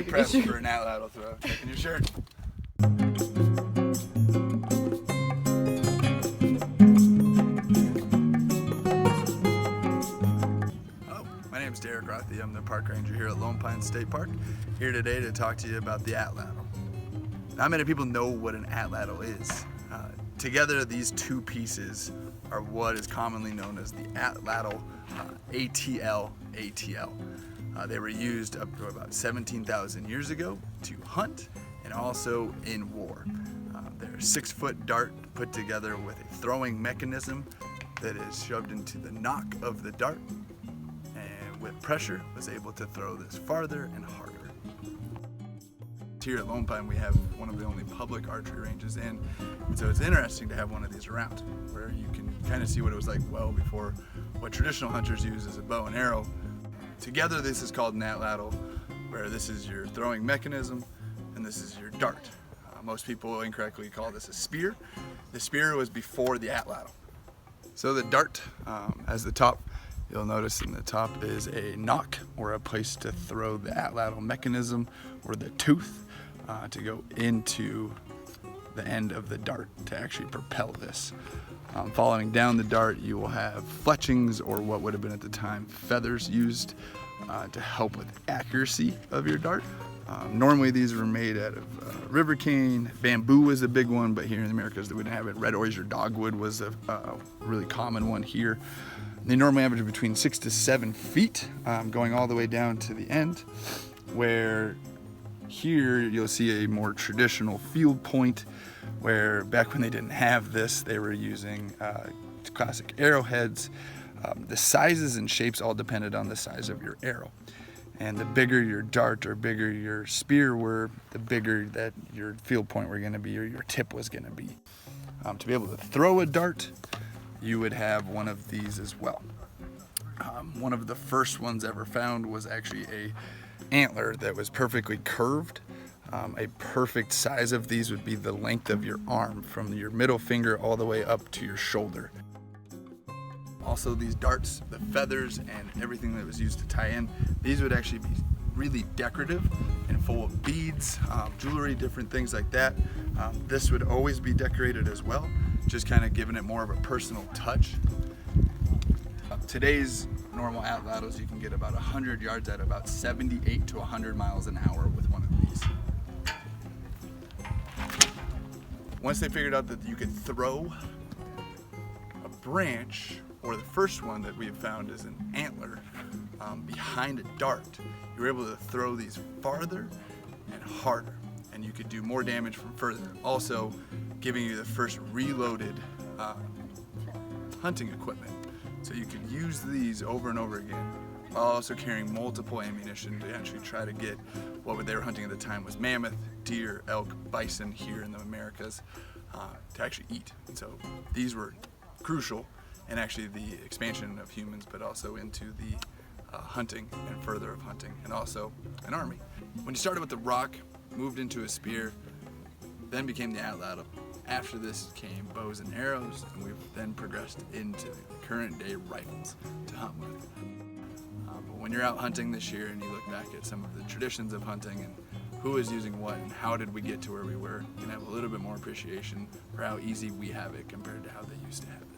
Press for an Atlatl throw. Checking your shirt. My name's Derek Rothy. I'm the park ranger here at Lone Pine State Park. Here today to talk to you about the Atlatl. Not many people know what an Atlatl is. Together, these two pieces are what is commonly known as the Atlatl ATL. They were used up to about 17,000 years ago to hunt and also in war. They're a 6-foot dart put together with a throwing mechanism that is shoved into the nock of the dart, and with pressure was able to throw this farther and harder. Here at Lone Pine we have one of the only public archery ranges, and so it's interesting to have one of these around where you can kind of see what it was like well before what traditional hunters use as a bow and arrow. Together this is called an Atlatl, where this is your throwing mechanism and this is your dart. Most people incorrectly call this a spear. The spear was before the Atlatl. So the dart, as the top, you'll notice in the top is a nock, or a place to throw the Atlatl mechanism or the tooth to go into the end of the dart to actually propel this. Following down the dart, you will have fletchings, or what would have been at the time feathers, used to help with accuracy of your dart. Normally these were made out of river cane. Bamboo was a big one, but here in the Americas they wouldn't have it. Red oyster dogwood was a really common one here. They normally average between 6 to 7 feet, going all the way down to the end, where here you'll see a more traditional field point, where back when they didn't have this, they were using classic arrowheads. The sizes and shapes all depended on the size of your arrow. And the bigger your dart or bigger your spear were, the bigger that your field point were going to be, or your tip was going to be. To be able to throw a dart, you would have one of these as well. One of the first ones ever found was actually a antler that was perfectly curved. A perfect size of these would be the length of your arm, from your middle finger all the way up to your shoulder. Also, these darts, the feathers and everything that was used to tie in, these would actually be really decorative and full of beads, jewelry, different things like that. This would always be decorated as well, just kind of giving it more of a personal touch. Today's normal Atlatls, you can get about 100 yards at about 78 to 100 miles an hour with one of these. Once they figured out that you could throw a branch, or the first one that we have found is an antler behind a dart, you were able to throw these farther and harder, and you could do more damage from further. Also giving you the first reloaded hunting equipment. So you could use these over and over again, while also carrying multiple ammunition to actually try to get what they were hunting at the time was mammoth, deer, elk, bison here in the Americas, to actually eat. And so these were crucial in actually the expansion of humans, but also into the hunting and further of hunting, and also an army. When you started with the rock, moved into a spear, then became the Atlatl. After this came bows and arrows, and we've then progressed into the current day rifles to hunt with. But when you're out hunting this year and you look back at some of the traditions of hunting and who is using what and how did we get to where we were, you can have a little bit more appreciation for how easy we have it compared to how they used to have it.